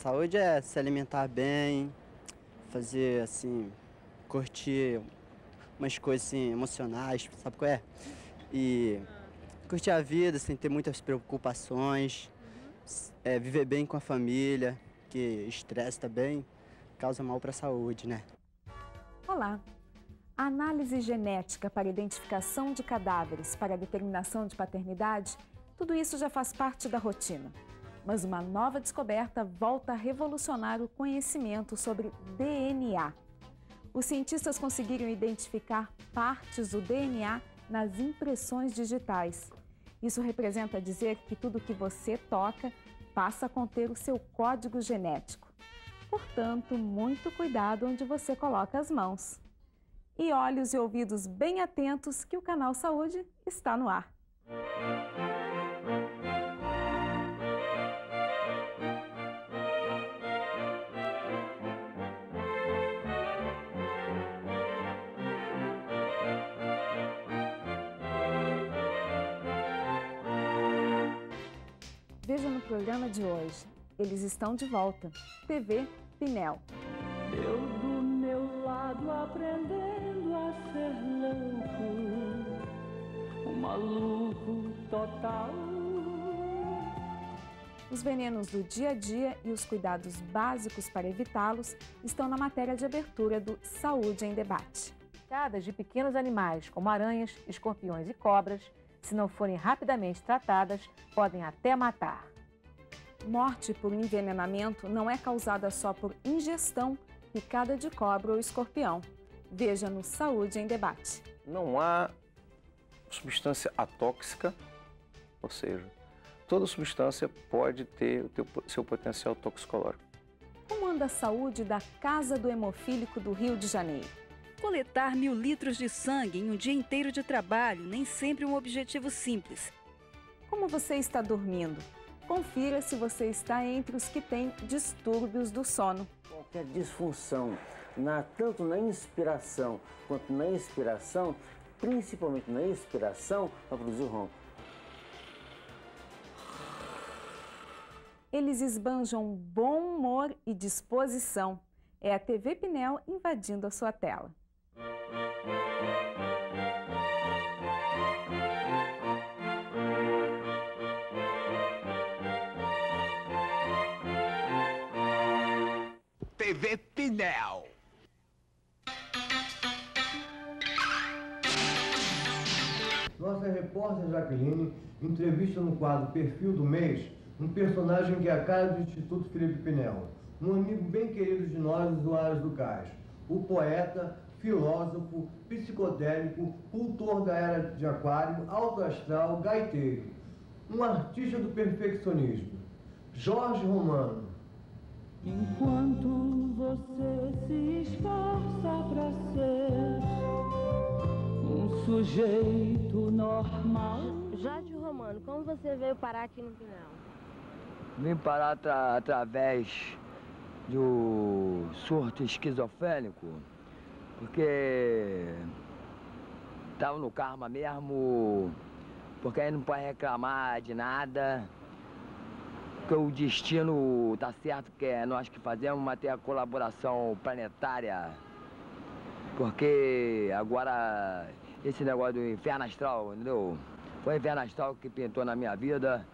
Saúde é se alimentar bem, fazer assim, curtir umas coisas assim, emocionais, sabe qual é? E curtir a vida sem ter muitas preocupações, viver bem com a família, que estresse também causa mal para a saúde, né? Olá! A análise genética para identificação de cadáveres para determinação de paternidade, tudo isso já faz parte da rotina. Mas uma nova descoberta volta a revolucionar o conhecimento sobre DNA. Os cientistas conseguiram identificar partes do DNA nas impressões digitais. Isso representa dizer que tudo que você toca passa a conter o seu código genético. Portanto, muito cuidado onde você coloca as mãos. E olhos e ouvidos bem atentos que o Canal Saúde está no ar. Veja no programa de hoje, eles estão de volta, TV Pinel. Eu do meu lado aprendendo a ser louco, um maluco total. Os venenos do dia a dia e os cuidados básicos para evitá-los estão na matéria de abertura do Saúde em Debate. Picadas de pequenos animais, como aranhas, escorpiões e cobras, se não forem rapidamente tratadas, podem até matar. Morte por envenenamento não é causada só por ingestão, picada de cobra ou escorpião. Veja no Saúde em Debate. Não há substância atóxica, ou seja, toda substância pode ter o seu potencial toxicológico. Como anda a saúde da Casa do Hemofílico do Rio de Janeiro? Coletar 1000 litros de sangue em um dia inteiro de trabalho, nem sempre um objetivo simples. Como você está dormindo? Confira se você está entre os que têm distúrbios do sono. Qualquer disfunção, tanto na inspiração quanto na expiração, principalmente na expiração, vai produzir ronco. Eles esbanjam bom humor e disposição. É a TV Pinel invadindo a sua tela. TV Pinel. Nossa repórter Jaqueline entrevista no quadro Perfil do Mês um personagem que é a cara do Instituto Felipe Pinel, um amigo bem querido de nós, usuários do CAIS, o poeta, filósofo, psicodélico, cultor da era de Aquário, alto astral, gaiteiro, um artista do perfeccionismo, Jorge Romano. Enquanto você se esforça para ser um sujeito normal. Jorge Romano, como você veio parar aqui no Pinel? Vim parar através do surto esquizofrênico, porque estava no karma mesmo, porque aí não pode reclamar de nada. Porque o destino tá certo, que é nós que fazemos, mas tem a colaboração planetária. Porque agora esse negócio do inferno astral, entendeu? Foi o inferno astral que pintou na minha vida.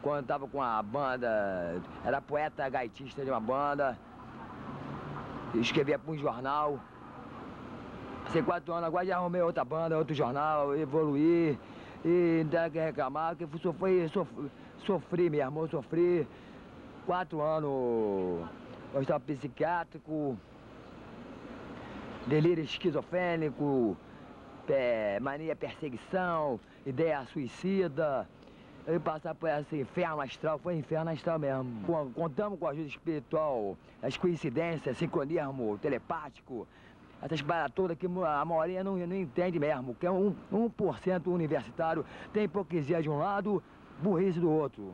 Quando eu tava com a banda, era poeta gaitista de uma banda, escrevia para um jornal. Passei 4 anos, agora já arrumei outra banda, outro jornal, evoluí. E não tem que reclamar, que sofri mesmo, eu sofri 4 anos no hospital psiquiátrico, delírio esquizofrênico, mania perseguição, ideia suicida. Eu passar por esse inferno astral, foi inferno astral mesmo. Contamos com a ajuda espiritual, as coincidências, sincronismo telepático, essas paradas todas que a maioria não entende mesmo, que é 1% universitário, tem hipocrisia de um lado, burrice do outro.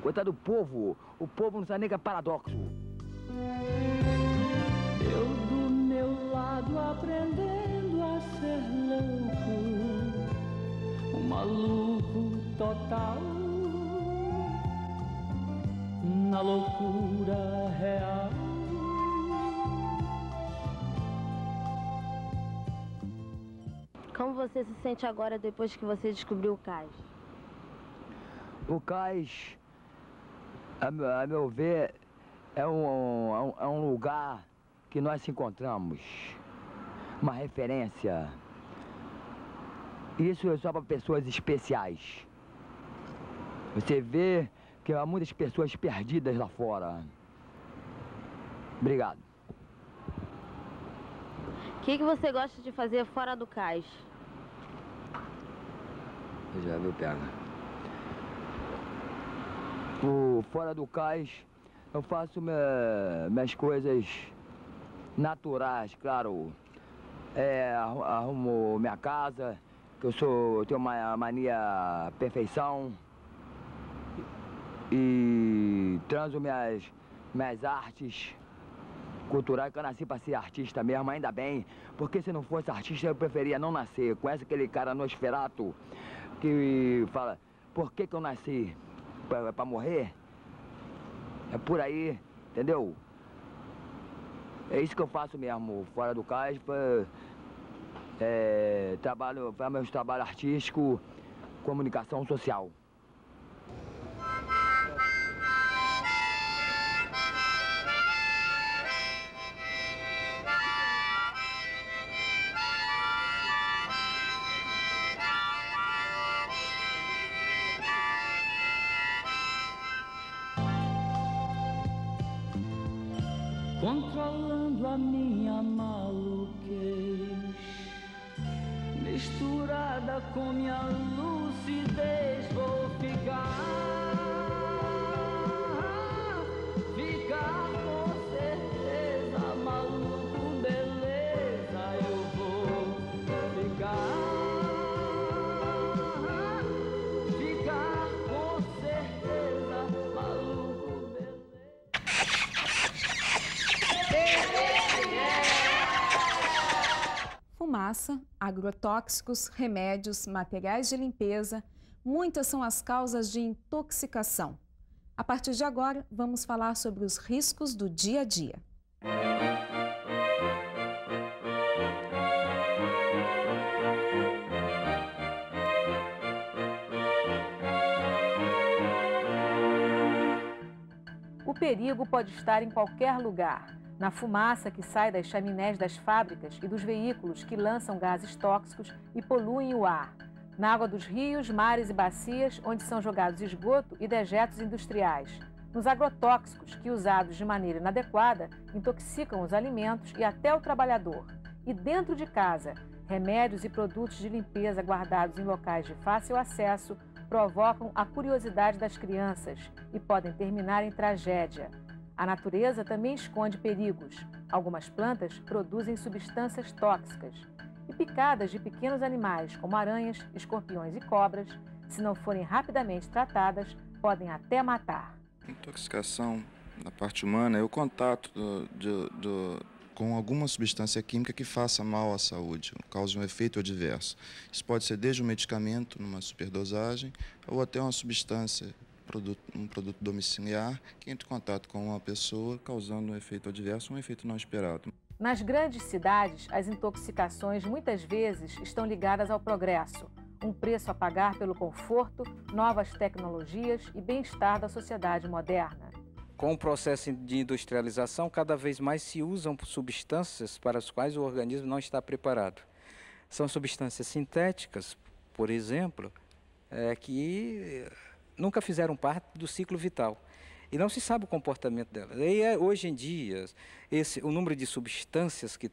Coitado do povo, o povo não sabe nem que é paradoxo. Eu do meu lado aprendendo a ser louco, um maluco total. na loucura real. Como você se sente agora depois que você descobriu o cais? O cais, a meu ver, é um lugar que nós encontramos, uma referência. Isso é só para pessoas especiais. Você vê que há muitas pessoas perdidas lá fora. Obrigado. O que você gosta de fazer fora do cais? Já viu, pega. Fora do cais, eu faço minhas coisas naturais, claro. Arrumo minha casa, que eu tenho uma mania perfeição. E transo minhas artes culturais, que eu nasci para ser artista mesmo, ainda bem. Porque se não fosse artista, eu preferia não nascer. Conhece aquele cara Nosferatu que fala, por que eu nasci? Pra morrer? É por aí, entendeu? É isso que eu faço mesmo, fora do cais, para meus trabalhos artísticos, comunicação social. Controlando a minha maluquez, misturada com minha lucidez, vou ficar com certeza, maluco, beleza, eu vou ficar com certeza, maluco, beleza. Fumaça, agrotóxicos, remédios, materiais de limpeza, muitas são as causas de intoxicação. A partir de agora, vamos falar sobre os riscos do dia a dia. O perigo pode estar em qualquer lugar. Na fumaça que sai das chaminés das fábricas e dos veículos que lançam gases tóxicos e poluem o ar. Na água dos rios, mares e bacias, onde são jogados esgoto e dejetos industriais. Nos agrotóxicos, que usados de maneira inadequada, intoxicam os alimentos e até o trabalhador. E dentro de casa, remédios e produtos de limpeza guardados em locais de fácil acesso provocam a curiosidade das crianças e podem terminar em tragédia. A natureza também esconde perigos. Algumas plantas produzem substâncias tóxicas. E picadas de pequenos animais, como aranhas, escorpiões e cobras, se não forem rapidamente tratadas, podem até matar. Intoxicação na parte humana é o contato com alguma substância química que faça mal à saúde, cause um efeito adverso. Isso pode ser desde um medicamento, numa superdosagem, ou até uma substância, um produto domiciliar, que entra em contato com uma pessoa, causando um efeito adverso, um efeito não esperado. Nas grandes cidades, as intoxicações muitas vezes estão ligadas ao progresso, um preço a pagar pelo conforto, novas tecnologias e bem-estar da sociedade moderna. Com o processo de industrialização, cada vez mais se usam substâncias para as quais o organismo não está preparado. São substâncias sintéticas, por exemplo, que nunca fizeram parte do ciclo vital. E não se sabe o comportamento delas. E hoje em dia, o número de substâncias que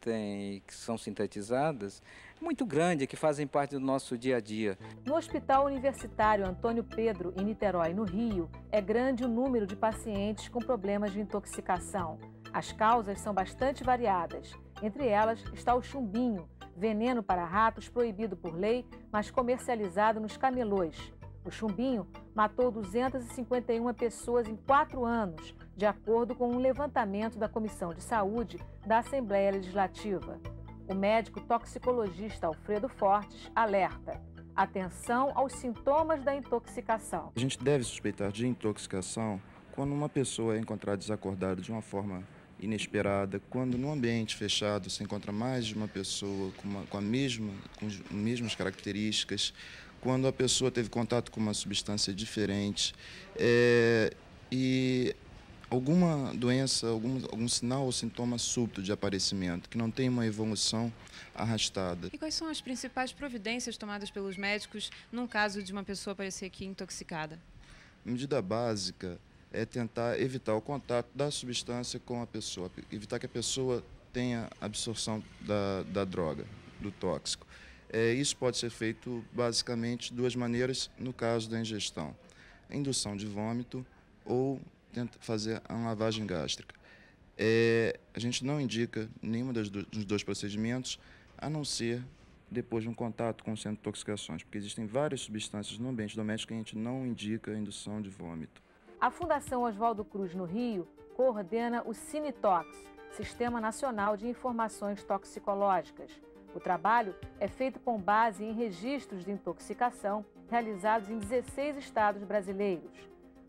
são sintetizadas é muito grande, que fazem parte do nosso dia a dia. No Hospital Universitário Antônio Pedro, em Niterói, no Rio, é grande o número de pacientes com problemas de intoxicação. As causas são bastante variadas. Entre elas está o chumbinho, veneno para ratos proibido por lei, mas comercializado nos camelôs. O chumbinho matou 251 pessoas em 4 anos, de acordo com um levantamento da Comissão de Saúde da Assembleia Legislativa. O médico toxicologista Alfredo Fortes alerta: atenção aos sintomas da intoxicação. A gente deve suspeitar de intoxicação Quando uma pessoa é encontrada desacordada de uma forma inesperada, quando num ambiente fechado se encontra mais de uma pessoa com as mesmas características, quando a pessoa teve contato com uma substância diferente e alguma doença, algum sinal ou sintoma súbito de aparecimento, que não tem uma evolução arrastada. E quais são as principais providências tomadas pelos médicos num caso de uma pessoa aparecer aqui intoxicada? A medida básica é tentar evitar o contato da substância com a pessoa, evitar que a pessoa tenha absorção da droga, do tóxico. Isso pode ser feito basicamente de duas maneiras no caso da ingestão: a indução de vômito ou tenta fazer uma lavagem gástrica. A gente não indica nenhum dos dois procedimentos, a não ser depois de um contato com o centro de intoxicações, porque existem várias substâncias no ambiente doméstico que a gente não indica a indução de vômito. A Fundação Oswaldo Cruz, no Rio, coordena o Cinetox, Sistema Nacional de Informações Toxicológicas. O trabalho é feito com base em registros de intoxicação realizados em 16 estados brasileiros.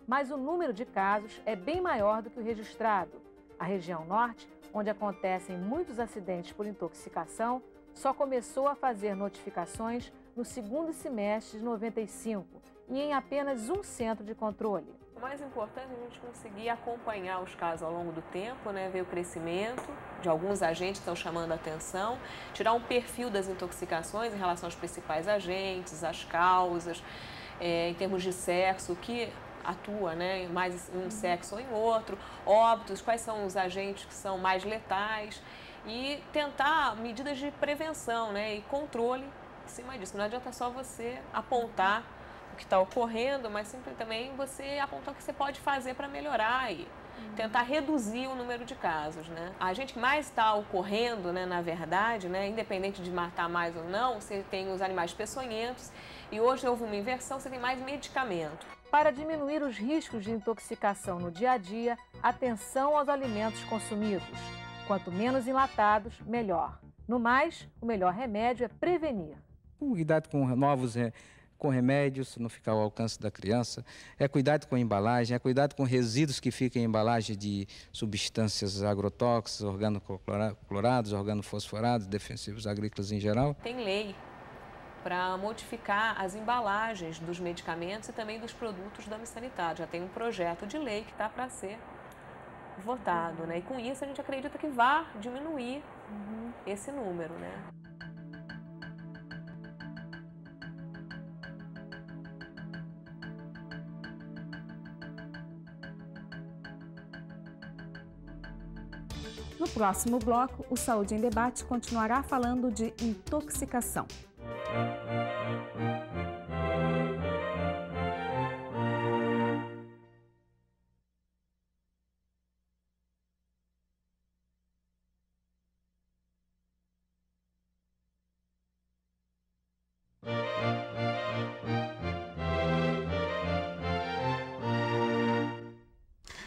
Mas o número de casos é bem maior do que o registrado. A região norte, onde acontecem muitos acidentes por intoxicação, só começou a fazer notificações no segundo semestre de 95 e em apenas um centro de controle. O mais importante é a gente conseguir acompanhar os casos ao longo do tempo, né? Ver o crescimento de alguns agentes que estão chamando a atenção, tirar um perfil das intoxicações em relação aos principais agentes, as causas, em termos de sexo, o que atua, né, mais em um sexo ou em outro, óbitos, quais são os agentes que são mais letais e tentar medidas de prevenção, né, e controle em cima disso. Não adianta só você apontar o que está ocorrendo, mas sempre também você apontar o que você pode fazer para melhorar e tentar reduzir o número de casos, né. A gente que mais está ocorrendo, né, na verdade, né, independente de matar mais ou não, você tem os animais peçonhentos e hoje houve uma inversão, você tem mais medicamento. Para diminuir os riscos de intoxicação no dia a dia, atenção aos alimentos consumidos. Quanto menos enlatados, melhor. No mais, o melhor remédio é prevenir. Cuidado com remédios, não ficar ao alcance da criança. Cuidado com a embalagem, cuidado com resíduos que ficam em embalagem de substâncias agrotóxicas, organoclorados, organofosforados, defensivos agrícolas em geral. Tem lei para modificar as embalagens dos medicamentos e também dos produtos do sanitário. Já tem um projeto de lei que está para ser votado, né? E com isso a gente acredita que vai diminuir esse número, né? No próximo bloco, o Saúde em Debate continuará falando de intoxicação.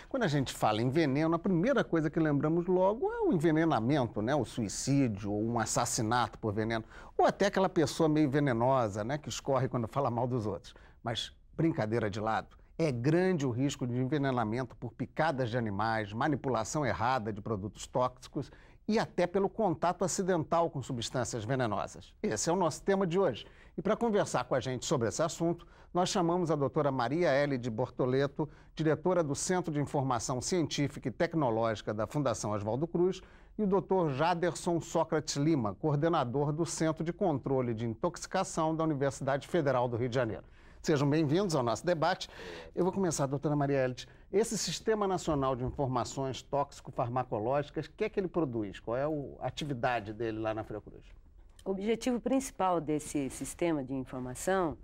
Quando a gente fala em veneno, a primeira coisa que lembramos logo é o envenenamento, né? O suicídio, ou um assassinato por veneno, ou até aquela pessoa meio venenosa, né? Que escorre quando fala mal dos outros. Mas, brincadeira de lado, é grande o risco de envenenamento por picadas de animais, manipulação errada de produtos tóxicos e até pelo contato acidental com substâncias venenosas. Esse é o nosso tema de hoje. E para conversar com a gente sobre esse assunto, nós chamamos a doutora Maria L. de Bortoleto, diretora do Centro de Informação Científica e Tecnológica da Fundação Oswaldo Cruz, e o doutor Jaderson Sócrates Lima, coordenador do Centro de Controle de Intoxicação da Universidade Federal do Rio de Janeiro. Sejam bem-vindos ao nosso debate. Eu vou começar, doutora Maria L. Esse Sistema Nacional de Informações Tóxico-Farmacológicas, o que é que ele produz? Qual é a atividade dele lá na Fiocruz? O objetivo principal desse sistema de informação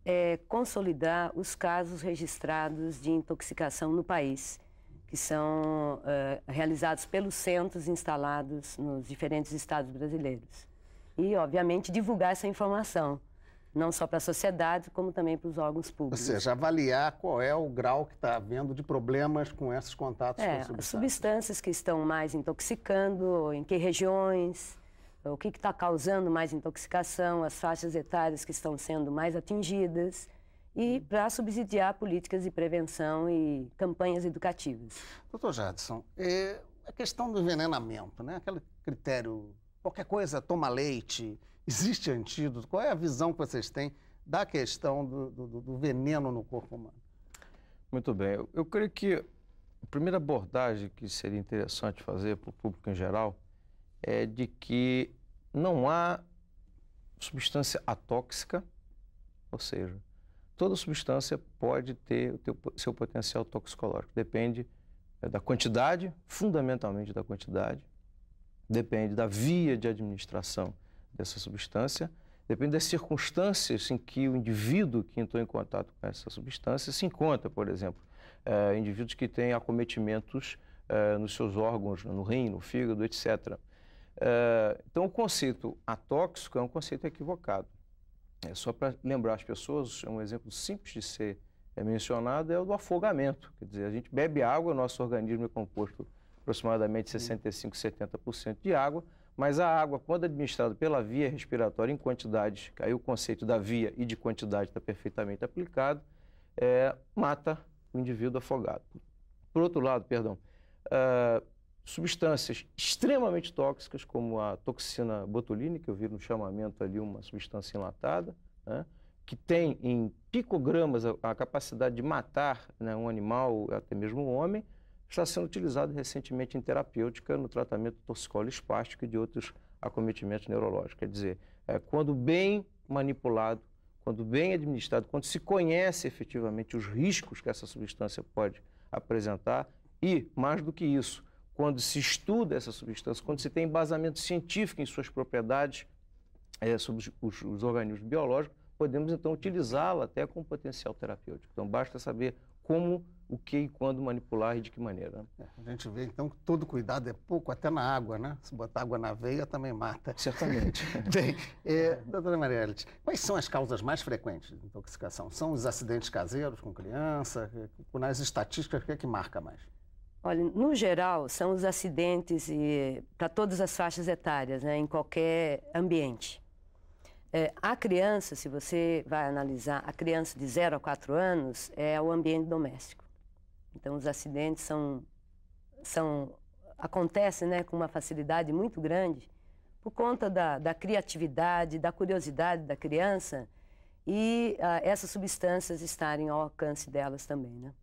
é consolidar os casos registrados de intoxicação no país, que são realizados pelos centros instalados nos diferentes estados brasileiros. E, obviamente, divulgar essa informação, não só para a sociedade, como também para os órgãos públicos. Ou seja, avaliar qual é o grau que está havendo de problemas com esses contatos com substâncias. As substâncias que estão mais intoxicando, em que regiões, o que está causando mais intoxicação, as faixas etárias que estão sendo mais atingidas e para subsidiar políticas de prevenção e campanhas educativas. Doutor Jadson, a questão do envenenamento, né? Aquele critério, qualquer coisa, toma leite, existe antídoto, qual é a visão que vocês têm da questão do veneno no corpo humano? Muito bem, eu creio que a primeira abordagem que seria interessante fazer para o público em geral é de que não há substância atóxica, ou seja, toda substância pode ter o seu potencial toxicológico. Depende da quantidade, fundamentalmente da quantidade, depende da via de administração dessa substância, depende das circunstâncias em que o indivíduo que entrou em contato com essa substância se encontra, por exemplo, indivíduos que têm acometimentos nos seus órgãos, no rim, no fígado, etc. Então, o conceito atóxico é um conceito equivocado. Só para lembrar as pessoas, um exemplo simples de ser mencionado é o do afogamento. Quer dizer, a gente bebe água, nosso organismo é composto aproximadamente 65%, 70% de água, mas a água, quando administrada pela via respiratória em quantidades, aí o conceito da via e de quantidade está perfeitamente aplicado, mata o indivíduo afogado. Por outro lado, substâncias extremamente tóxicas, como a toxina botulínica, eu vi no chamamento ali uma substância enlatada, né, que tem em picogramas a capacidade de matar, né, um animal, até mesmo um homem, está sendo utilizado recentemente em terapêutica no tratamento torcicolo espástico e de outros acometimentos neurológicos. Quer dizer, quando bem manipulado, quando bem administrado, quando se conhece efetivamente os riscos que essa substância pode apresentar e, mais do que isso, quando se estuda essa substância, quando se tem embasamento científico em suas propriedades sobre os organismos biológicos, podemos então utilizá-la até com potencial terapêutico. Então basta saber como, o que e quando manipular e de que maneira. A gente vê então que todo cuidado é pouco, até na água, né? Se botar água na veia também mata. Certamente. Bem, doutora Marielete, quais são as causas mais frequentes de intoxicação? São os acidentes caseiros com criança? Nas estatísticas, o que é que marca mais? Olha, no geral, são os acidentes para todas as faixas etárias, né, em qualquer ambiente. A criança, se você vai analisar, a criança de 0 a 4 anos é o ambiente doméstico. Então, os acidentes acontecem, né, com uma facilidade muito grande por conta da criatividade, da curiosidade da criança e essas substâncias estarem ao alcance delas também, né?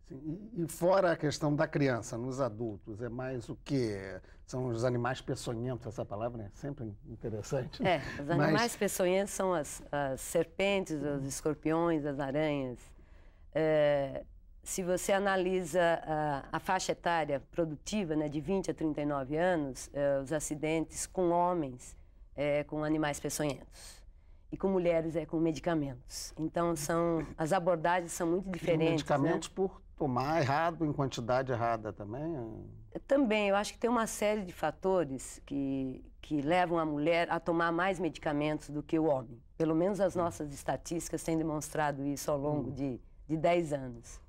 Sim, e fora a questão da criança, nos adultos, é mais o quê? São os animais peçonhentos, essa palavra é sempre interessante. Os animais peçonhentos são as serpentes, os escorpiões, as aranhas. Se você analisa a faixa etária produtiva, né, de 20 a 39 anos, os acidentes com homens com animais peçonhentos. E com mulheres com medicamentos. Então, as abordagens são muito diferentes. Medicamentos, né? Por tomar errado, em quantidade errada também? Também, eu acho que tem uma série de fatores que levam a mulher a tomar mais medicamentos do que o homem. Pelo menos as nossas estatísticas têm demonstrado isso ao longo de 10 anos.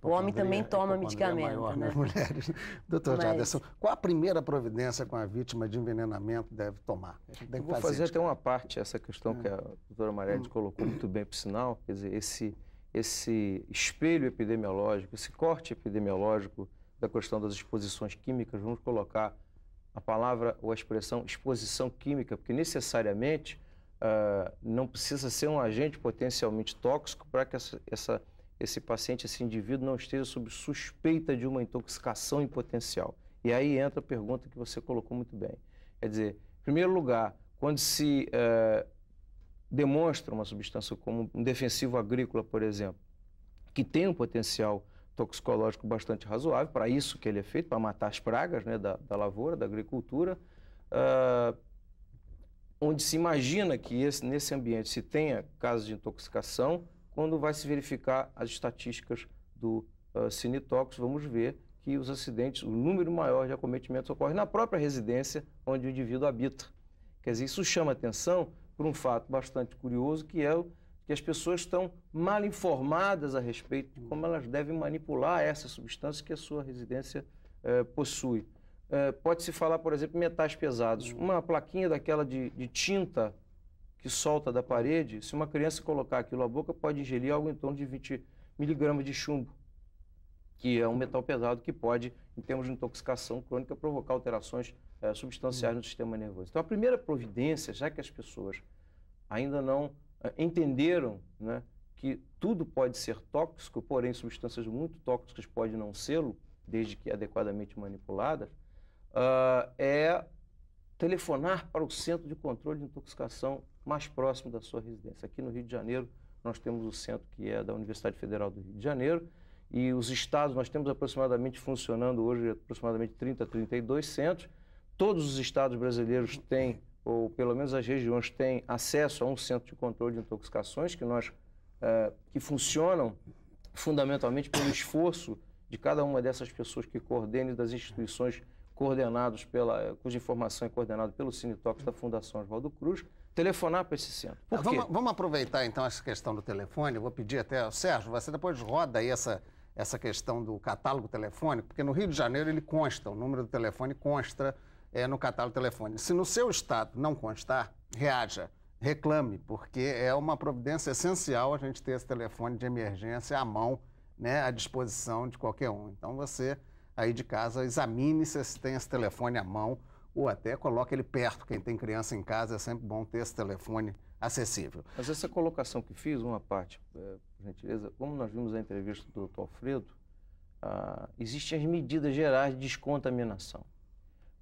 O homem também toma medicamento, maior, né? Mulheres. Doutor Jadson, qual a primeira providência que uma vítima de envenenamento deve tomar? Vou fazer até uma parte, essa questão que a doutora Marielete colocou muito bem, por sinal, quer dizer, esse espelho epidemiológico, esse corte epidemiológico da questão das exposições químicas, vamos colocar a palavra ou a expressão exposição química, porque necessariamente não precisa ser um agente potencialmente tóxico para que esse paciente, esse indivíduo, não esteja sob suspeita de uma intoxicação em potencial. E aí entra a pergunta que você colocou muito bem. Quer dizer, em primeiro lugar, quando se demonstra uma substância como um defensivo agrícola, por exemplo, que tem um potencial toxicológico bastante razoável, para isso que ele é feito, para matar as pragas, né, da lavoura, da agricultura, onde se imagina que nesse ambiente se tenha casos de intoxicação, quando vai se verificar as estatísticas do Cinetox, vamos ver que os acidentes, o número maior de acometimentos ocorre na própria residência onde o indivíduo habita. Quer dizer, isso chama atenção por um fato bastante curioso, que é que as pessoas estão mal informadas a respeito de como elas devem manipular essa substância que a sua residência possui. Pode-se falar, por exemplo, em metais pesados. Uma plaquinha daquela de tinta que solta da parede, se uma criança colocar aquilo à boca, pode ingerir algo em torno de 20 miligramas de chumbo, que é um metal pesado que pode, em termos de intoxicação crônica, provocar alterações substanciais no sistema nervoso. Então, a primeira providência, já que as pessoas ainda não entenderam, né, que tudo pode ser tóxico, porém substâncias muito tóxicas podem não sê-lo, desde que adequadamente manipuladas, é telefonar para o Centro de Controle de Intoxicação mais próximo da sua residência. Aqui no Rio de Janeiro, nós temos o centro que é da Universidade Federal do Rio de Janeiro, e os estados, nós temos aproximadamente funcionando hoje, aproximadamente 30 a 32 centros. Todos os estados brasileiros têm, ou pelo menos as regiões, têm acesso a um centro de controle de intoxicações, que funcionam fundamentalmente pelo esforço de cada uma dessas pessoas que coordenam, das instituições coordenados cuja informação é coordenada pelo Cinetox da Fundação Oswaldo Cruz, telefonar para esse centro. Por quê? Vamos aproveitar então essa questão do telefone. Eu vou pedir até, Sérgio, você depois roda aí essa questão do catálogo telefônico, porque no Rio de Janeiro ele consta, o número do telefone consta no catálogo telefônico. Se no seu estado não constar, reaja, reclame, porque é uma providência essencial a gente ter esse telefone de emergência à mão, né, à disposição de qualquer um. Então você aí de casa examine se tem esse telefone à mão ou até coloque ele perto. Quem tem criança em casa é sempre bom ter esse telefone acessível. Mas essa colocação que fiz, uma parte, por gentileza, como nós vimos na entrevista do Dr. Alfredo, existem as medidas gerais de descontaminação.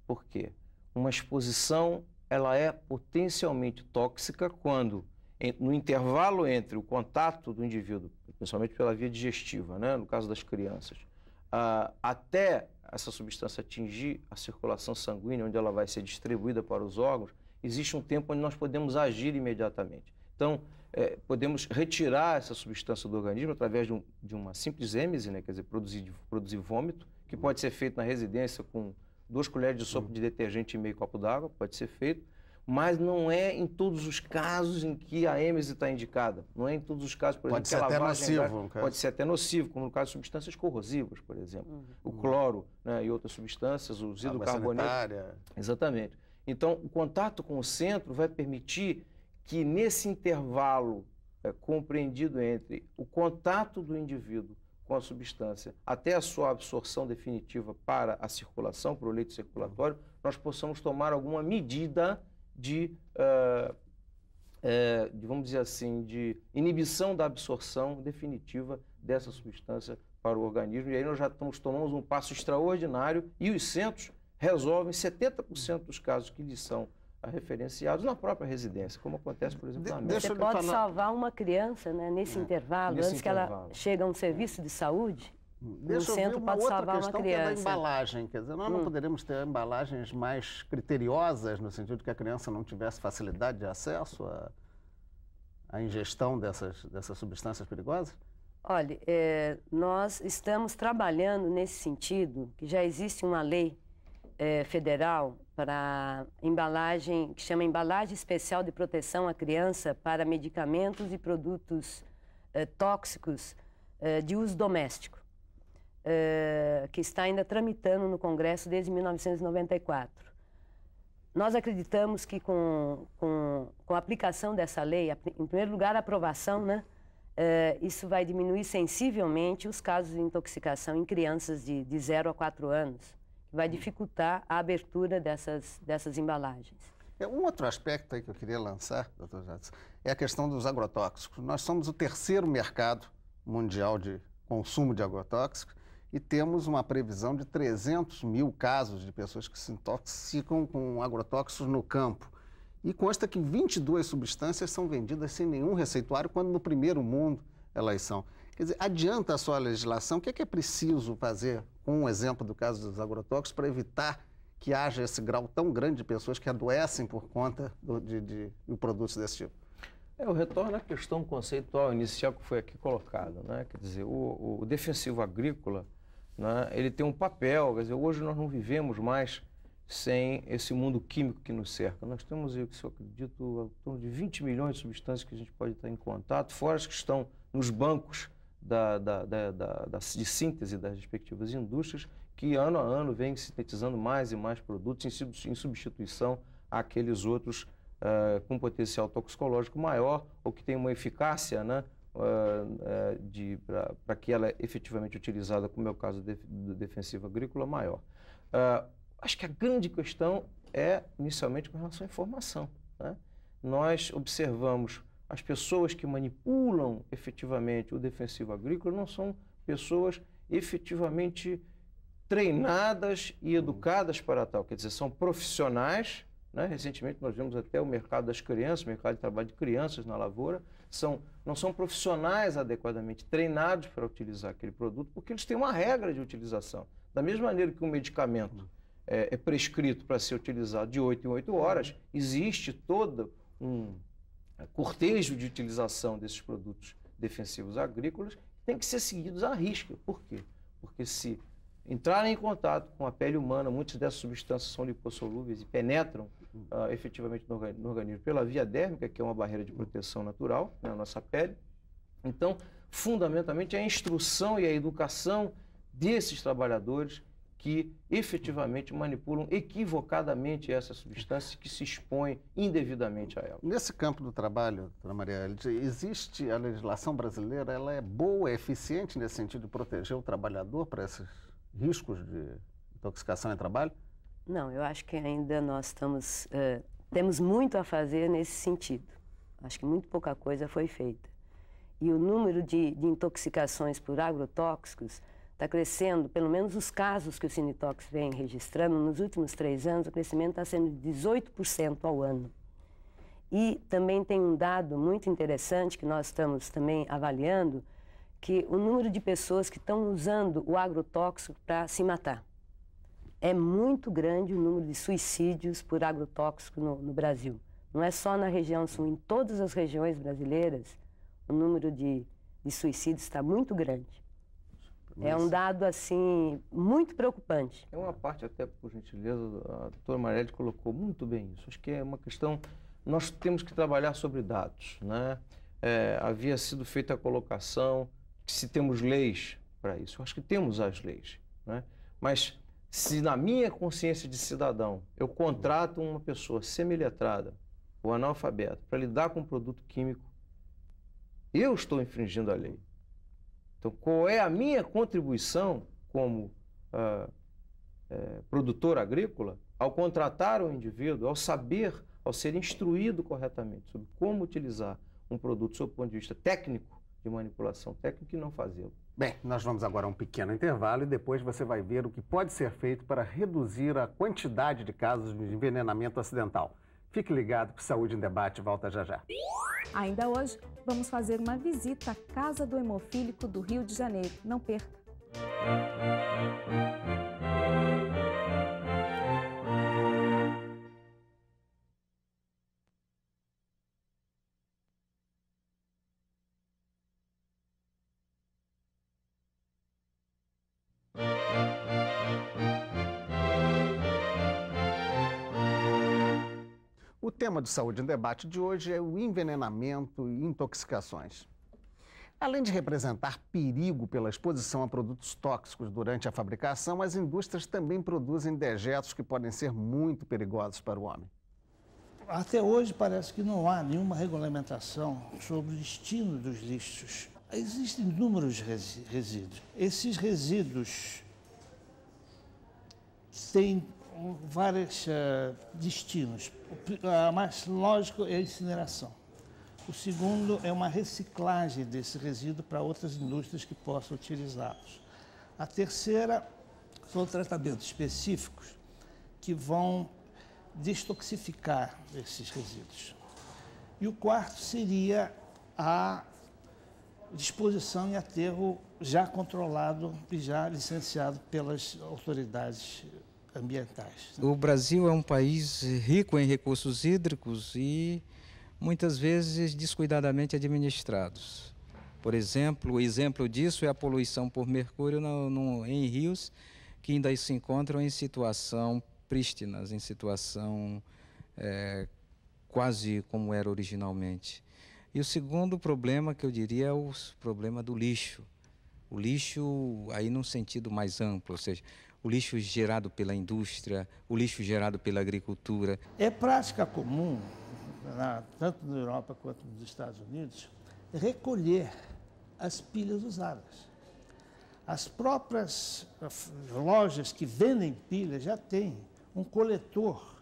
Por quê? Uma exposição, ela é potencialmente tóxica quando, no intervalo entre o contato do indivíduo, principalmente pela via digestiva, né, no caso das crianças, até essa substância atingir a circulação sanguínea, onde ela vai ser distribuída para os órgãos, existe um tempo onde nós podemos agir imediatamente. Então, podemos retirar essa substância do organismo através de uma simples êmese, né, quer dizer, produzir vômito, que pode ser feito na residência com 2 colheres de sopa de detergente e meio copo d'água, pode ser feito, mas não é em todos os casos em que a êmese está indicada. Não é em todos os casos, por exemplo, que a lavagem pode ser até nocivo, como no caso de substâncias corrosivas, por exemplo. O cloro, né, e outras substâncias, os hidrocarbonetos. Exatamente. Então, o contato com o centro vai permitir que nesse intervalo compreendido entre o contato do indivíduo com a substância até a sua absorção definitiva para a circulação, para o leito circulatório, nós possamos tomar alguma medida vamos dizer assim, de inibição da absorção definitiva dessa substância para o organismo. E aí nós já tomamos um passo extraordinário e os centros resolvem 70% dos casos que lhes são referenciados na própria residência, como acontece, por exemplo, na América. Você pode salvar uma criança, né, nesse intervalo, antes que ela chegue a um serviço de saúde. O centro pode salvar uma criança. Que é da embalagem, quer dizer, nós não poderíamos ter embalagens mais criteriosas, no sentido de que a criança não tivesse facilidade de acesso à ingestão dessas substâncias perigosas? Olha, nós estamos trabalhando nesse sentido, que já existe uma lei federal para embalagem, que chama Embalagem Especial de Proteção à Criança para Medicamentos e Produtos Tóxicos de Uso Doméstico, que está ainda tramitando no Congresso desde 1994. Nós acreditamos que com a aplicação dessa lei, em primeiro lugar a aprovação, né, isso vai diminuir sensivelmente os casos de intoxicação em crianças de 0 a 4 anos, que vai dificultar a abertura dessas embalagens. Um outro aspecto aí que eu queria lançar, doutor Jadson, é a questão dos agrotóxicos. Nós somos o 3º mercado mundial de consumo de agrotóxicos e temos uma previsão de 300 mil casos de pessoas que se intoxicam com agrotóxicos no campo. E consta que 22 substâncias são vendidas sem nenhum receituário, quando no primeiro mundo elas são. Quer dizer, adianta a sua legislação, o que é preciso fazer, com um exemplo do caso dos agrotóxicos, para evitar que haja esse grau tão grande de pessoas que adoecem por conta de produtos desse tipo? Eu retorno à questão conceitual inicial que foi aqui colocada, né? Quer dizer, o defensivo agrícola, né, ele tem um papel, quer dizer, hoje nós não vivemos mais sem esse mundo químico que nos cerca. Nós temos, eu acredito, em torno de 20 milhões de substâncias que a gente pode estar em contato, fora as que estão nos bancos de síntese das respectivas indústrias, que ano a ano vêm sintetizando mais e mais produtos em substituição àqueles outros com potencial toxicológico maior ou que tem uma eficácia, né, para que ela é efetivamente utilizada, como é o caso do defensivo agrícola, maior. Acho que a grande questão é, inicialmente, com relação à informação, né? Nós observamos as pessoas que manipulam efetivamente o defensivo agrícola não são pessoas efetivamente treinadas e educadas para tal, quer dizer, são profissionais, né? Recentemente nós vimos até o mercado das crianças, o mercado de trabalho de crianças na lavoura, não são profissionais adequadamente treinados para utilizar aquele produto, porque eles têm uma regra de utilização. Da mesma maneira que um medicamento é prescrito para ser utilizado de 8 em 8 horas, existe todo um cortejo de utilização desses produtos defensivos agrícolas que tem que ser seguidos à risca. Por quê? Porque se entrarem em contato com a pele humana, muitas dessas substâncias são lipossolúveis e penetram efetivamente no organismo pela via dérmica, que é uma barreira de proteção natural na nossa pele. Então, fundamentalmente, a instrução e a educação desses trabalhadores que efetivamente manipulam equivocadamente essas substâncias que se expõem indevidamente a elas. Nesse campo do trabalho, doutora Maria, existe a legislação brasileira, ela é boa, é eficiente nesse sentido de proteger o trabalhador para esses riscos de intoxicação em trabalho? Não, eu acho que ainda nós temos muito a fazer nesse sentido. Acho que muito pouca coisa foi feita. E o número de intoxicações por agrotóxicos está crescendo, pelo menos os casos que o Sinitox vem registrando, nos últimos 3 anos, o crescimento está sendo de 18% ao ano. E também tem um dado muito interessante que nós estamos também avaliando, que o número de pessoas que estão usando o agrotóxico para se matar. É muito grande o número de suicídios por agrotóxico no Brasil. Não é só na região sul, em todas as regiões brasileiras, o número de suicídios está muito grande. É um dado, assim, muito preocupante. É uma parte, até por gentileza, a doutora Marielle colocou muito bem isso. Acho que é uma questão, nós temos que trabalhar sobre dados, né? Havia sido feita a colocação, se temos leis para isso. Eu acho que temos as leis, né? Mas se na minha consciência de cidadão eu contrato uma pessoa semiletrada ou analfabeta para lidar com um produto químico, eu estou infringindo a lei. Então, qual é a minha contribuição como produtor agrícola ao contratar o indivíduo, ao saber, ao ser instruído corretamente sobre como utilizar um produto sob o ponto de vista técnico, de manipulação técnica, e não fazê-lo? Bem, nós vamos agora a um pequeno intervalo e depois você vai ver o que pode ser feito para reduzir a quantidade de casos de envenenamento acidental. Fique ligado que Saúde em Debate volta já já. Ainda hoje, vamos fazer uma visita à Casa do Hemofílico do Rio de Janeiro. Não perca! O tema do Saúde em Debate de hoje é o envenenamento e intoxicações. Além de representar perigo pela exposição a produtos tóxicos durante a fabricação, as indústrias também produzem dejetos que podem ser muito perigosos para o homem. Até hoje parece que não há nenhuma regulamentação sobre o destino dos lixos. Existem inúmeros resíduos. Esses resíduos têm vários destinos. O mais lógico é a incineração. O segundo é uma reciclagem desse resíduo para outras indústrias que possam utilizá-los. A terceira são tratamentos específicos que vão destoxificar esses resíduos. E o quarto seria a disposição em aterro já controlado e já licenciado pelas autoridades ambientais. O Brasil é um país rico em recursos hídricos e muitas vezes descuidadamente administrados. Por exemplo, o exemplo disso é a poluição por mercúrio em rios que ainda se encontram em situação prístinas, em situação quase como era originalmente. E o segundo problema que eu diria é o problema do lixo. O lixo aí num sentido mais amplo, ou seja, o lixo gerado pela indústria, o lixo gerado pela agricultura. É prática comum tanto na Europa quanto nos Estados Unidos, recolher as pilhas usadas. As próprias lojas que vendem pilhas já têm um coletor,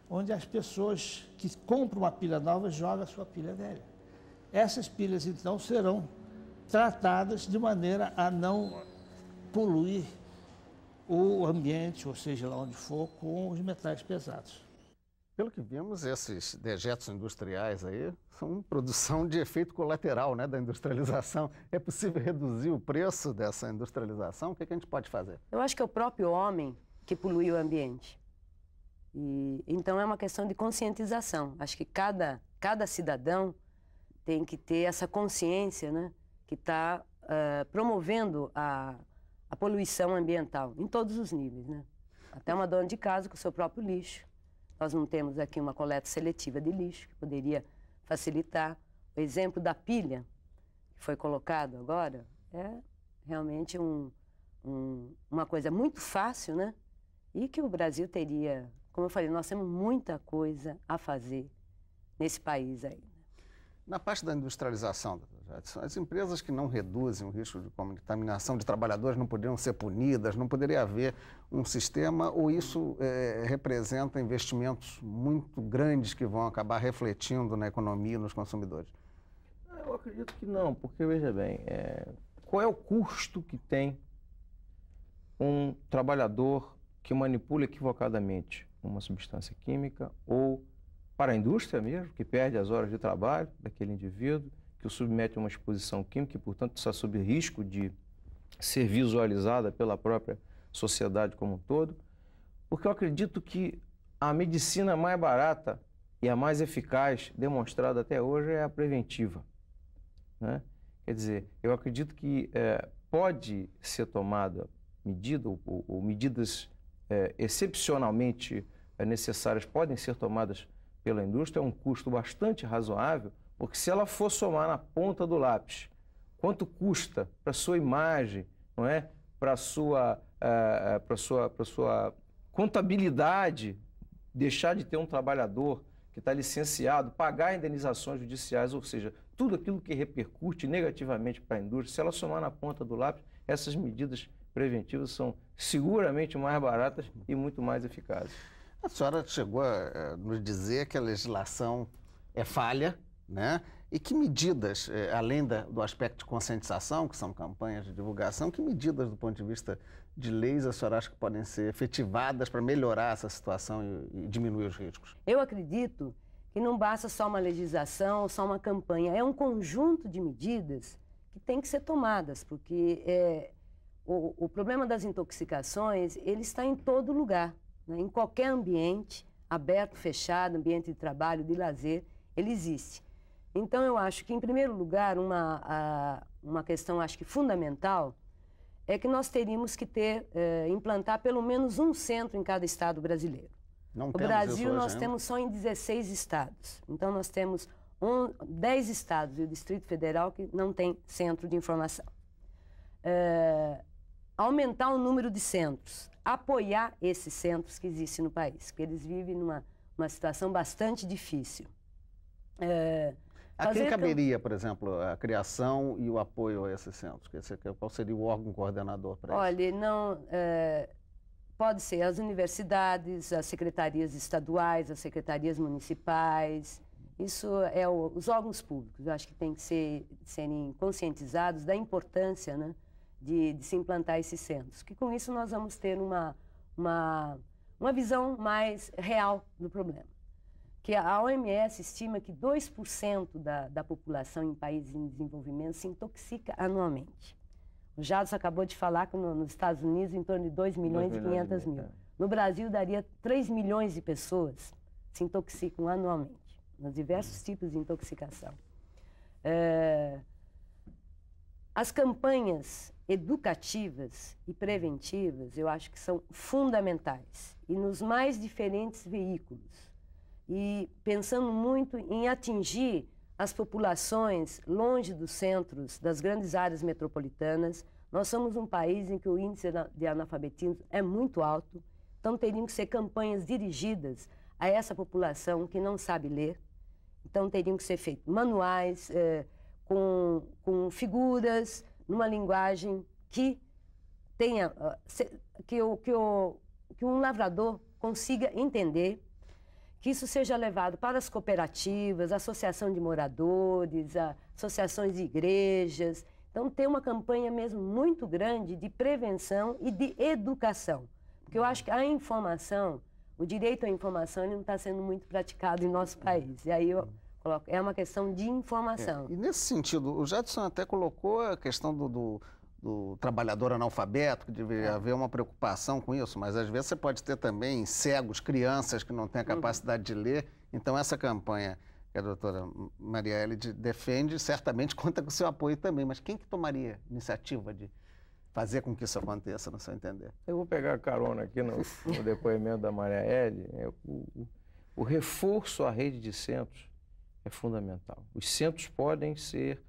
onde as pessoas que compram uma pilha nova jogam a sua pilha velha. Essas pilhas, então, serão tratadas de maneira a não poluir o ambiente, ou seja, lá onde for, com os metais pesados. Pelo que vimos, esses dejetos industriais aí são produção de efeito colateral, né, da industrialização. É possível reduzir o preço dessa industrialização? O que a gente pode fazer? Eu acho que é o próprio homem que polui o ambiente. E, então é uma questão de conscientização. Acho que cada cidadão tem que ter essa consciência, né, que está promovendo a poluição ambiental em todos os níveis, né? Até uma dona de casa com o seu próprio lixo. Nós não temos aqui uma coleta seletiva de lixo, que poderia facilitar. O exemplo da pilha, que foi colocado agora, é realmente uma coisa muito fácil, né? E que o Brasil teria, como eu falei, nós temos muita coisa a fazer nesse país aí. Na parte da industrialização, as empresas que não reduzem o risco de contaminação de trabalhadores não poderiam ser punidas, não poderia haver um sistema, ou isso representa investimentos muito grandes que vão acabar refletindo na economia e nos consumidores? Eu acredito que não, porque, veja bem, qual é o custo que tem um trabalhador que manipula equivocadamente uma substância química ou para a indústria mesmo, que perde as horas de trabalho daquele indivíduo, que o submete a uma exposição química e, portanto, está sob risco de ser visualizada pela própria sociedade como um todo, porque eu acredito que a medicina mais barata e a mais eficaz demonstrada até hoje é a preventiva, né? Quer dizer, eu acredito que pode ser tomada medida ou medidas excepcionalmente necessárias podem ser tomadas pela indústria, é um custo bastante razoável, porque se ela for somar na ponta do lápis quanto custa para a sua imagem, não é? Para a sua contabilidade, deixar de ter um trabalhador que está licenciado, pagar indenizações judiciais, ou seja, tudo aquilo que repercute negativamente para a indústria, se ela somar na ponta do lápis, essas medidas preventivas são seguramente mais baratas e muito mais eficazes. A senhora chegou a nos dizer que a legislação é falha, né? E que medidas, além do aspecto de conscientização, que são campanhas de divulgação, que medidas do ponto de vista de leis a senhora acha que podem ser efetivadas para melhorar essa situação e diminuir os riscos? Eu acredito que não basta só uma legislação ou só uma campanha, é um conjunto de medidas que tem que ser tomadas, porque o problema das intoxicações, ele está em todo lugar. Em qualquer ambiente, aberto, fechado, ambiente de trabalho, de lazer, ele existe. Então, eu acho que, em primeiro lugar, uma questão, acho que fundamental, é que nós teríamos que implantar pelo menos um centro em cada estado brasileiro. No Brasil, nós temos só em 16 estados. Então, nós temos 10 estados e o Distrito Federal que não tem centro de informação. Aumentar o número de centros, apoiar esses centros que existem no país, porque eles vivem numa situação bastante difícil. A quem caberia, por exemplo, a criação e o apoio a esses centros? Qual seria o órgão coordenador para isso? Olha, pode ser as universidades, as secretarias estaduais, as secretarias municipais. Isso é os órgãos públicos. Eu acho que tem que serem conscientizados da importância, né, de se implantar esses centros. Que com isso nós vamos ter uma visão mais real do problema. Que a OMS estima que 2% da população em países em desenvolvimento se intoxica anualmente. O Jados acabou de falar que nos Estados Unidos em torno de 2 milhões e 500 mil. No Brasil daria 3 milhões de pessoas se intoxicam anualmente, nos diversos tipos de intoxicação. As campanhas educativas e preventivas, eu acho que são fundamentais, e nos mais diferentes veículos. E pensando muito em atingir as populações longe dos centros, das grandes áreas metropolitanas. Nós somos um país em que o índice de analfabetismo é muito alto, então teriam que ser campanhas dirigidas a essa população que não sabe ler, Então, teriam que ser feitos manuais, com figuras, numa linguagem que tenha, que um lavrador consiga entender, que isso seja levado para as cooperativas, associação de moradores, associações de igrejas. Então, ter uma campanha mesmo muito grande de prevenção e de educação. Porque eu acho que a informação, o direito à informação, ele não está sendo muito praticado em nosso país. E aí eu coloco, é uma questão de informação. E nesse sentido, o Jadson até colocou a questão do trabalhador analfabeto, que deveria haver uma preocupação com isso, mas às vezes você pode ter também cegos, crianças que não têm a capacidade de ler. Então essa campanha que a doutora Marielle defende, certamente conta com o seu apoio também, mas quem que tomaria iniciativa de fazer com que isso aconteça, no seu entender? Eu vou pegar carona aqui no depoimento da Marielle. O reforço à rede de centros é fundamental. Os centros podem ser,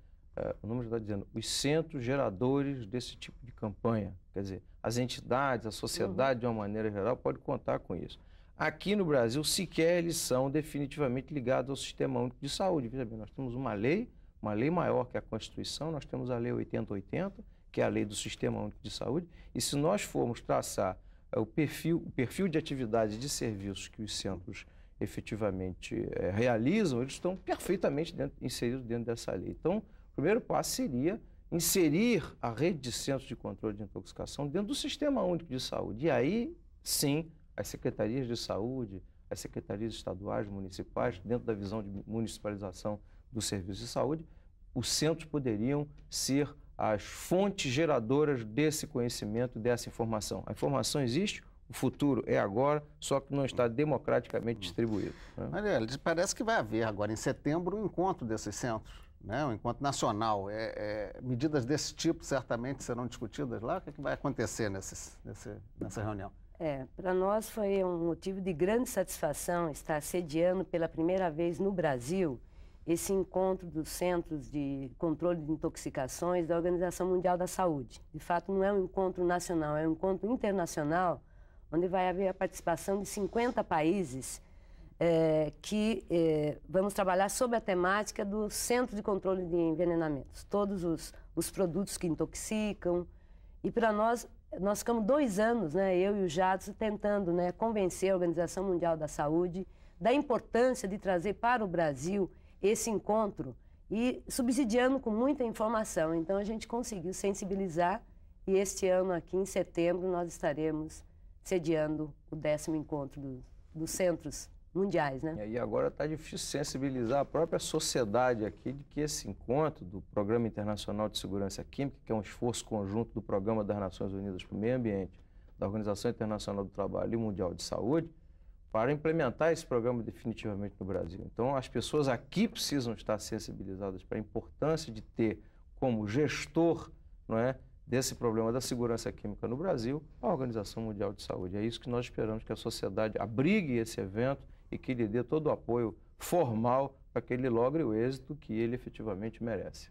o número está dizendo, os centros geradores desse tipo de campanha. Quer dizer, as entidades, a sociedade, de uma maneira geral, pode contar com isso. Aqui no Brasil, sequer eles são definitivamente ligados ao Sistema Único de Saúde. Veja bem, nós temos uma lei maior que a Constituição, nós temos a Lei 8080, que é a lei do Sistema Único de Saúde, e se nós formos traçar o perfil de atividades e de serviços que os centros efetivamente realizam, eles estão perfeitamente inseridos dentro dessa lei. Então, o primeiro passo seria inserir a rede de centros de controle de intoxicação dentro do Sistema Único de Saúde. E aí, sim, as secretarias de saúde, as secretarias estaduais, municipais, dentro da visão de municipalização do serviço de saúde, os centros poderiam ser as fontes geradoras desse conhecimento, dessa informação. A informação existe, o futuro é agora, só que não está democraticamente distribuído. Né? Marielle, parece que vai haver agora em setembro um encontro desses centros, né? Um encontro nacional. Medidas desse tipo certamente serão discutidas lá? O que vai acontecer nessa reunião? Para nós foi um motivo de grande satisfação estar sediando pela primeira vez no Brasil esse encontro dos Centros de Controle de Intoxicações da Organização Mundial da Saúde. De fato, não é um encontro nacional, é um encontro internacional, onde vai haver a participação de 50 países que vamos trabalhar sobre a temática do Centro de Controle de Envenenamentos, todos os produtos que intoxicam. E para nós ficamos 2 anos, né, eu e o Jadson, tentando, né, convencer a Organização Mundial da Saúde da importância de trazer para o Brasil esse encontro e subsidiando com muita informação. Então, a gente conseguiu sensibilizar e este ano, aqui em setembro, nós estaremos sediando o 10º encontro dos centros mundiais, né? E agora está difícil sensibilizar a própria sociedade aqui de que esse encontro do Programa Internacional de Segurança Química, que é um esforço conjunto do Programa das Nações Unidas para o Meio Ambiente, da Organização Internacional do Trabalho e Mundial de Saúde, para implementar esse programa definitivamente no Brasil. Então, as pessoas aqui precisam estar sensibilizadas para a importância de ter como gestor, não é, desse problema da segurança química no Brasil, a Organização Mundial de Saúde. É isso que nós esperamos, que a sociedade abrigue esse evento e que lhe dê todo o apoio formal para que ele logre o êxito que ele efetivamente merece.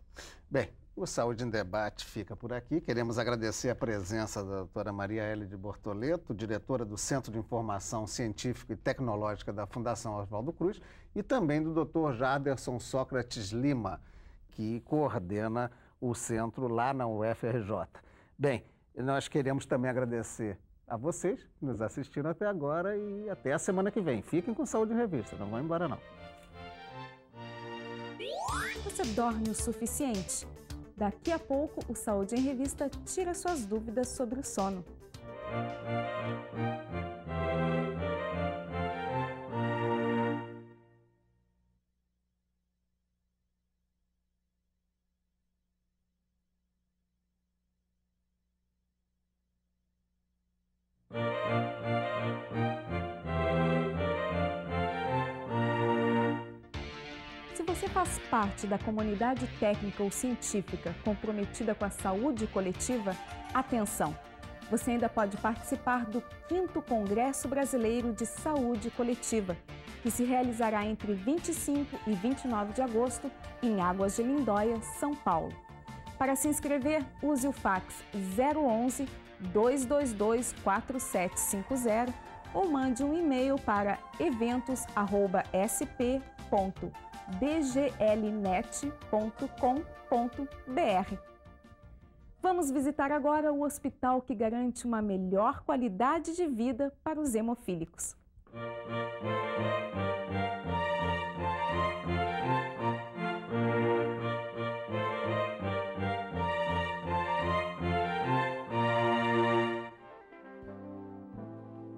Bem, o Saúde em Debate fica por aqui. Queremos agradecer a presença da doutora Marielle de Bortoleto, diretora do Centro de Informação Científica e Tecnológica da Fundação Oswaldo Cruz, e também do doutor Jaderson Sócrates Lima, que coordena o centro lá na UFRJ. Bem, nós queremos também agradecer a vocês que nos assistiram até agora e até a semana que vem. Fiquem com Saúde em Revista, não vão embora não. Você dorme o suficiente? Daqui a pouco, o Saúde em Revista tira suas dúvidas sobre o sono. Se você faz parte da comunidade técnica ou científica comprometida com a saúde coletiva, atenção! Você ainda pode participar do 5º Congresso Brasileiro de Saúde Coletiva, que se realizará entre 25 e 29 de agosto em Águas de Lindóia, São Paulo. Para se inscrever, use o fax 011 222 4750 ou mande um e-mail para eventos@sp.org.br. bglnet.com.br. Vamos visitar agora o hospital que garante uma melhor qualidade de vida para os hemofílicos.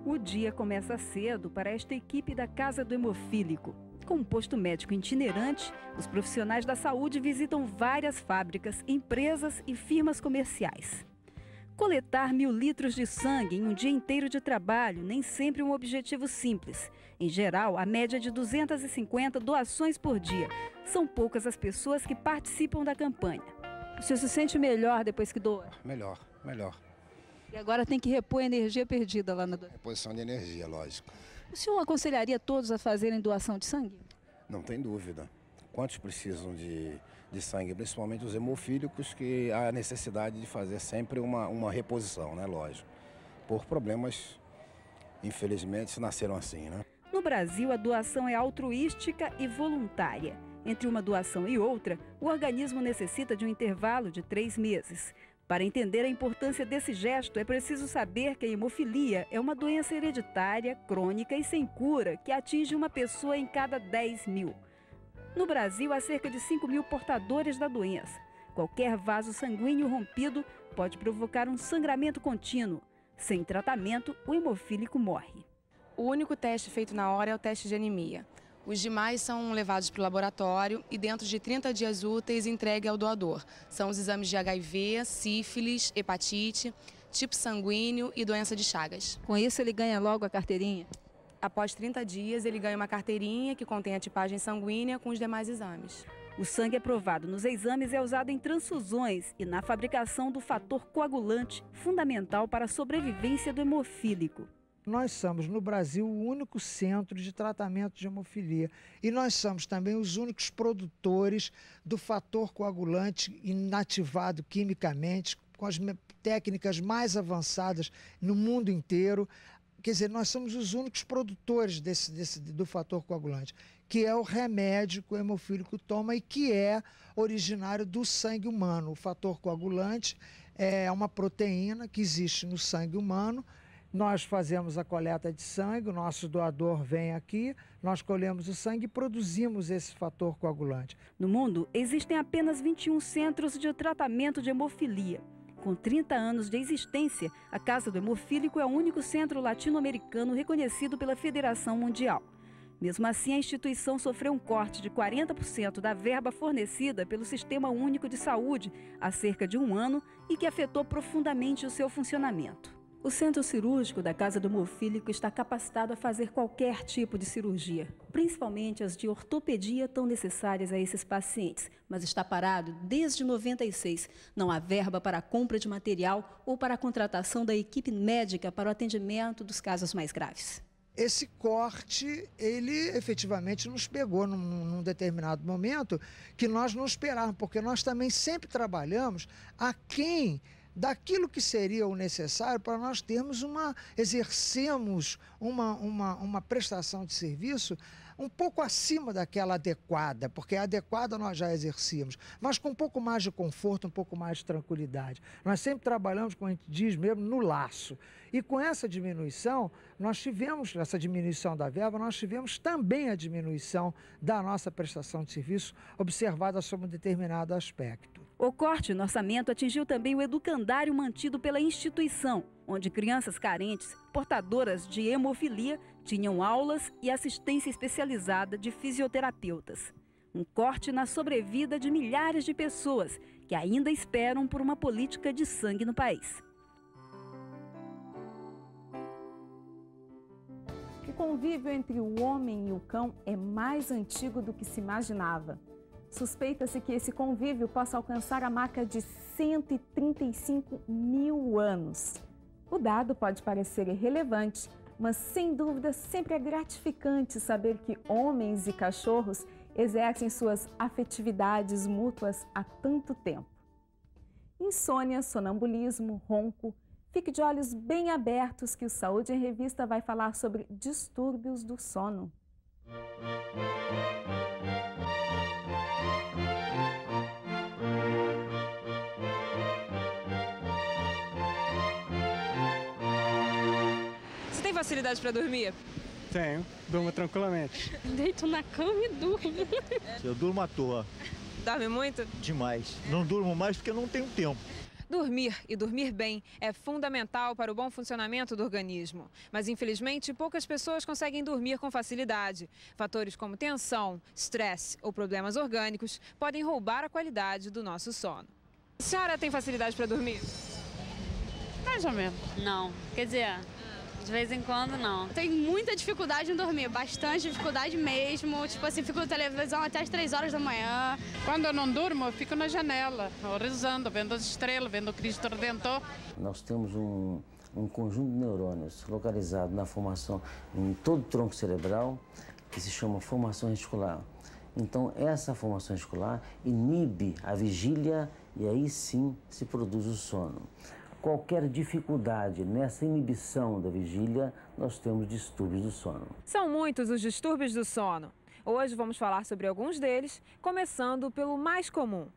O dia começa cedo para esta equipe da Casa do Hemofílico. Com um posto médico itinerante, os profissionais da saúde visitam várias fábricas, empresas e firmas comerciais. Coletar 1000 litros de sangue em um dia inteiro de trabalho nem sempre é um objetivo simples. Em geral, a média é de 250 doações por dia. São poucas as pessoas que participam da campanha. O senhor se sente melhor depois que doa? Melhor. E agora tem que repor a energia perdida lá na doação. Reposição de energia, lógico. O senhor aconselharia todos a fazerem doação de sangue? Não tem dúvida. Quantos precisam de sangue, principalmente os hemofílicos, que há a necessidade de fazer sempre uma reposição, né? Lógico. Por problemas, infelizmente, nasceram assim, né? No Brasil, a doação é altruística e voluntária. Entre uma doação e outra, o organismo necessita de um intervalo de 3 meses. Para entender a importância desse gesto, é preciso saber que a hemofilia é uma doença hereditária, crônica e sem cura que atinge uma pessoa em cada 10 mil. No Brasil, há cerca de 5 mil portadores da doença. Qualquer vaso sanguíneo rompido pode provocar um sangramento contínuo. Sem tratamento, o hemofílico morre. O único teste feito na hora é o teste de anemia. Os demais são levados para o laboratório e dentro de 30 dias úteis entregue ao doador. São os exames de HIV, sífilis, hepatite, tipo sanguíneo e doença de Chagas. Com isso ele ganha logo a carteirinha? Após 30 dias ele ganha uma carteirinha que contém a tipagem sanguínea com os demais exames. O sangue aprovado nos exames é usado em transfusões e na fabricação do fator coagulante, fundamental para a sobrevivência do hemofílico. Nós somos, no Brasil, o único centro de tratamento de hemofilia. E nós somos também os únicos produtores do fator coagulante inativado quimicamente, com as técnicas mais avançadas no mundo inteiro. Quer dizer, nós somos os únicos produtores do fator coagulante, que é o remédio que o hemofílico toma e que é originário do sangue humano. O fator coagulante é uma proteína que existe no sangue humano. Nós fazemos a coleta de sangue, o nosso doador vem aqui, nós colhemos o sangue e produzimos esse fator coagulante. No mundo, existem apenas 21 centros de tratamento de hemofilia. Com 30 anos de existência, a Casa do Hemofílico é o único centro latino-americano reconhecido pela Federação Mundial. Mesmo assim, a instituição sofreu um corte de 40% da verba fornecida pelo Sistema Único de Saúde há cerca de um ano e que afetou profundamente o seu funcionamento. O centro cirúrgico da Casa do Hemofílico está capacitado a fazer qualquer tipo de cirurgia, principalmente as de ortopedia tão necessárias a esses pacientes, mas está parado desde 96. Não há verba para a compra de material ou para a contratação da equipe médica para o atendimento dos casos mais graves. Esse corte, ele efetivamente nos pegou num determinado momento que nós não esperávamos, porque nós também sempre trabalhamos aquém daquilo que seria o necessário para nós exercermos uma prestação de serviço um pouco acima daquela adequada, porque a adequada nós já exercíamos, mas com um pouco mais de conforto, um pouco mais de tranquilidade. Nós sempre trabalhamos, como a gente diz mesmo, no laço. E com essa diminuição, essa diminuição da verba, nós tivemos também a diminuição da nossa prestação de serviço observada sob um determinado aspecto. O corte no orçamento atingiu também o educandário mantido pela instituição, onde crianças carentes, portadoras de hemofilia, tinham aulas e assistência especializada de fisioterapeutas. Um corte na sobrevida de milhares de pessoas que ainda esperam por uma política de sangue no país. O convívio entre o homem e o cão é mais antigo do que se imaginava. Suspeita-se que esse convívio possa alcançar a marca de 135 mil anos. O dado pode parecer irrelevante, mas sem dúvida sempre é gratificante saber que homens e cachorros exercem suas afetividades mútuas há tanto tempo. Insônia, sonambulismo, ronco. Fique de olhos bem abertos que o Saúde em Revista vai falar sobre distúrbios do sono. facilidade para dormir? Tenho, durmo tranquilamente. Deito na cama e durmo. Eu durmo à toa. Dorme muito? Demais. Não durmo mais porque não tenho tempo. Dormir e dormir bem é fundamental para o bom funcionamento do organismo. Mas, infelizmente, poucas pessoas conseguem dormir com facilidade. Fatores como tensão, estresse ou problemas orgânicos podem roubar a qualidade do nosso sono. A senhora tem facilidade para dormir? Mais ou menos. Não. Quer dizer, de vez em quando, não. Tenho muita dificuldade em dormir, bastante dificuldade mesmo. Tipo assim, fico na televisão até as 3 horas da manhã. Quando eu não durmo, eu fico na janela, rezando, vendo as estrelas, vendo o Cristo Redentor. Nós temos um conjunto de neurônios localizado na formação, em todo o tronco cerebral, que se chama formação reticular. Então, essa formação reticular inibe a vigília e aí sim se produz o sono. Qualquer dificuldade nessa inibição da vigília, nós temos distúrbios do sono. São muitos os distúrbios do sono. Hoje vamos falar sobre alguns deles, começando pelo mais comum.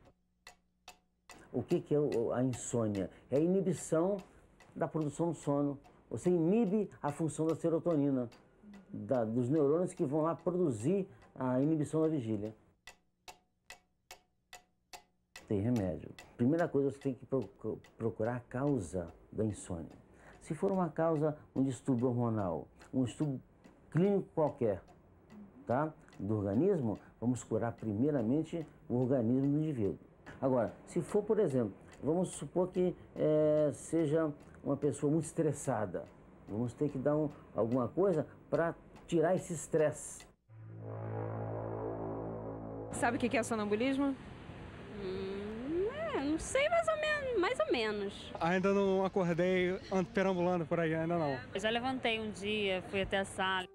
O que é a insônia? É a inibição da produção do sono. Você inibe a função da serotonina, dos neurônios que vão lá produzir a inibição da vigília. Tem remédio. Primeira coisa, você tem que procurar a causa da insônia. Se for uma causa, um distúrbio hormonal, um distúrbio clínico qualquer, tá? Do organismo, vamos curar primeiramente o organismo do indivíduo. Agora, se for, por exemplo, vamos supor que seja uma pessoa muito estressada, vamos ter que dar alguma coisa para tirar esse estresse. Sabe o que é sonambulismo? Não sei, mais ou menos. Ainda não acordei, ando perambulando por aí, ainda não. Eu já levantei um dia, fui até a sala.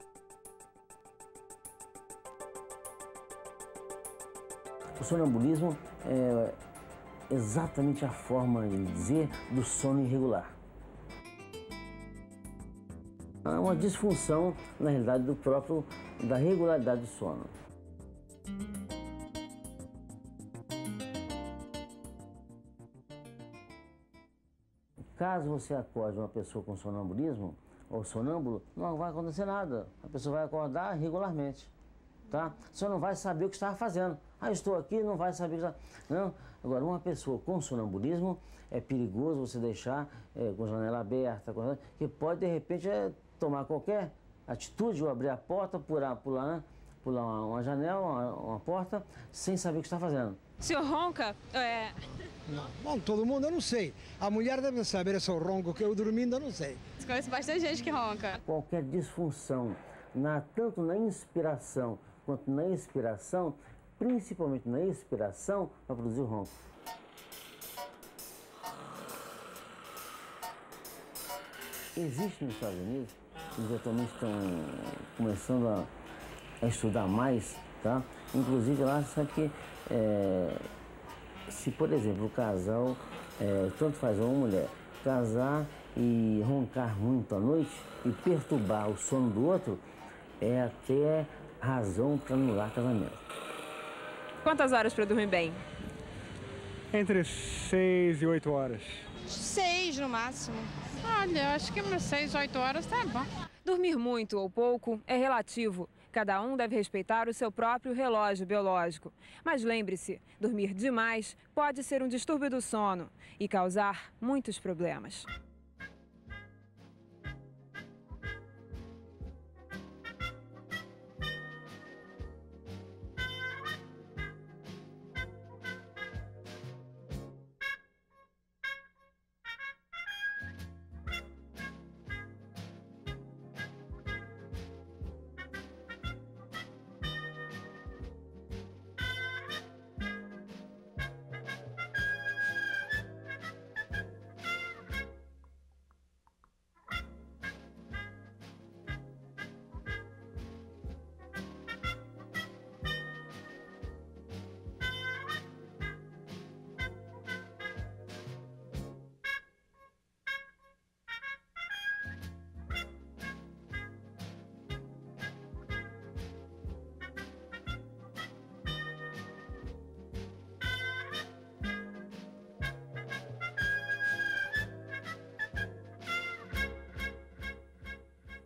O sonambulismo é exatamente a forma de dizer do sono irregular. É uma disfunção, na realidade, da regularidade do sono. Caso você acorde uma pessoa com sonambulismo ou sonâmbulo, não vai acontecer nada. A pessoa vai acordar regularmente, tá? Só não vai saber o que estava fazendo. Ah, estou aqui, não vai saber o que está... Não. Agora, uma pessoa com sonambulismo, é perigoso você deixar com a janela aberta, que pode, de repente, tomar qualquer atitude ou abrir a porta, pular uma janela, uma porta, sem saber o que está fazendo. O senhor ronca? Não. Bom, todo mundo eu não sei. A mulher deve saber se eu ronco, que eu dormindo eu não sei. Conheço bastante gente que ronca. Qualquer disfunção, tanto na inspiração quanto na expiração, principalmente na expiração, vai produzir o ronco. Existe nos Estados Unidos, eles atualmente estão começando a estudar mais, tá? Inclusive lá, sabe que se, por exemplo, o casal, tanto faz homem ou mulher, casar e roncar muito à noite e perturbar o sono do outro, é até razão para anular casamento. Quantas horas para dormir bem? Entre 6 e 8 horas. 6 no máximo. Olha, acho que umas 6, 8 horas tá bom. Dormir muito ou pouco é relativo. Cada um deve respeitar o seu próprio relógio biológico. Mas lembre-se, dormir demais pode ser um distúrbio do sono e causar muitos problemas.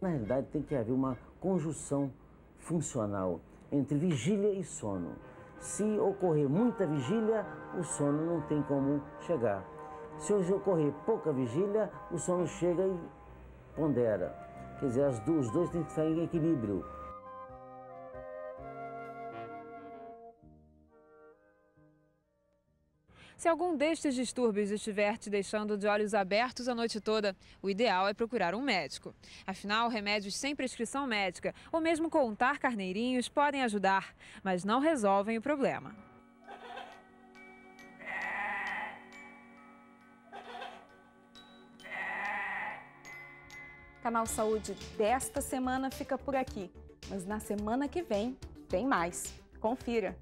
Na realidade, tem que haver uma conjunção funcional entre vigília e sono. Se ocorrer muita vigília, o sono não tem como chegar. Se hoje ocorrer pouca vigília, o sono chega e pondera. Quer dizer, os dois têm que estar em equilíbrio. Se algum destes distúrbios estiver te deixando de olhos abertos a noite toda, o ideal é procurar um médico. Afinal, remédios sem prescrição médica ou mesmo contar carneirinhos podem ajudar, mas não resolvem o problema. Canal Saúde desta semana fica por aqui, mas na semana que vem tem mais. Confira!